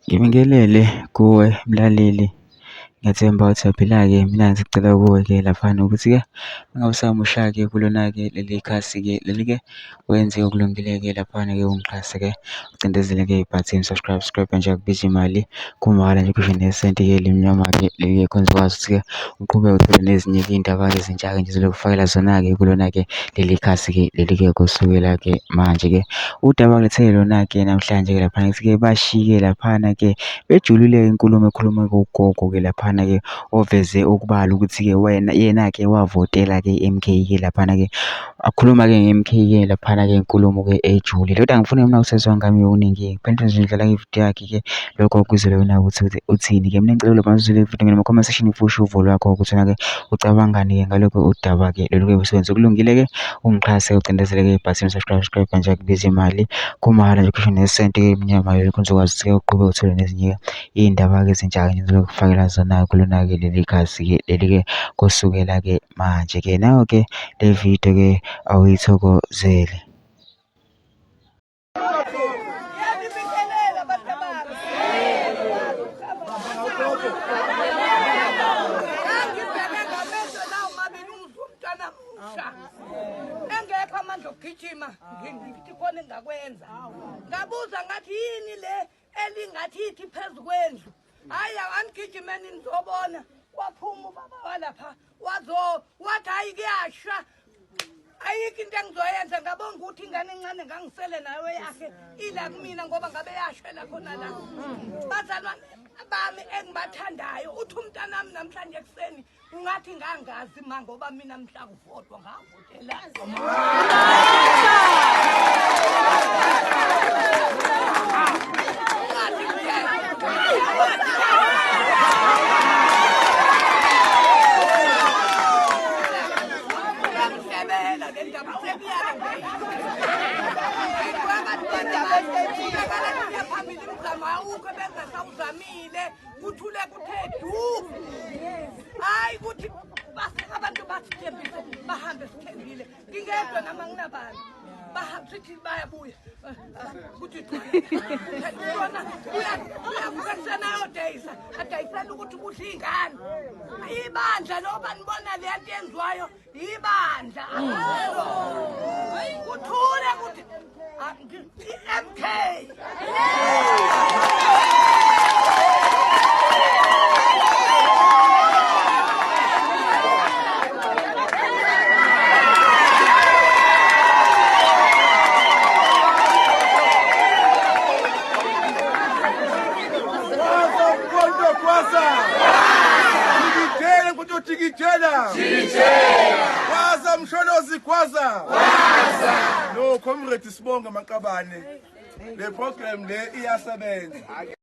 Ngibingelele kuwe mlaleli, ngiyathemba uthaphila-ke. Mina ngisacela kuwe-ke laphana ukuthi-ke uma usamusha-ke kulona-ke leli khasi-ke leli-ke wenze okulungile-ke laphana-ke ungixhase-ke ucindezele-ke ibhathini subscribe nje akubizi imali kumahhala nje kusho nesenti-ke elimnyama-ke leli-ke khona uzokwazi ukuthi-ke uqhubeke uthole nezinye-ke iy'ndaba-ke ezintsha-ke nje zilokufakela zona-ke kulona-ke leli khasi-ke leli-ke kusukela-ke manje-ke udaba ngilethele lona-ke namhlanje-ke laphana ngithi-ke bashiye laphana-ke bejulile inkulumo ekhuluma kugogo-ke laphana-ke oveze okubala ukuthi-ke yena-ke wavotela-ke i-M_K-ke laphana-ke akhuluma-ke nge-M_K-ke laphana-ke inkulumo-ke ejulile kodwa angifuni mina ukusezwa ngami okuningi kuphela nje ngidlala ngevidiyo yakhe-ke lokho kuzwele wena ukuthi uthini-ke. Mina ngicela lapha uzwile ividiyo ngene comment section ufushe uvo lwakho ukuthi wena-ke ucabangani-ke ngalokho udaba-ke lolu-ke usewenze okulungile-ke ungixhase ucindezeleke ibhathini subscribe nje akubizi imali kumahhala nje kusho nesenti-ke emnyama lokho uzokwazi ukuthi-ke uqhubeke uthole nezinye iy'ndaba-ke ezintsha-ke nje zilokufakela zona kulona-ke leli khasi-ke leli-ke kusukela-ke manje-ke nawe-ke le video-ke awuyithokozele. Engekho amandla okugijima ngithi khona engakwenza ngabuza ngathi yini le elingathi ithi phezu kwendlu hayi anigijimeni nizobona waphuma ubaba walapha wathi hayi kuyasha ayikho into engizoyenza ngabonga ukuthi ingane encane ngangisele nayo yakhe ila kumina ngoba ngabe yashwela khona la bazalwane bami engibathandayo uthi umntanami namhlanje ekuseni ungathi ngangazi ma ngoba mina mhla kuvotwa ngavotela kuthule kuthe du hayi kuthi abantu basithembise bahambe sithembile ngingedwa nama nginabani sithi bayabuya kuthi yona uyakusena yodayisa adayisela ukuthi kudla iy'ngane ibandla loba nibona le nto yenziwayo ibandla kuthule kuthi i-M_K Kwaza msholozi kwaza no comrade Sibonga Maqabane le program le iyasebenza.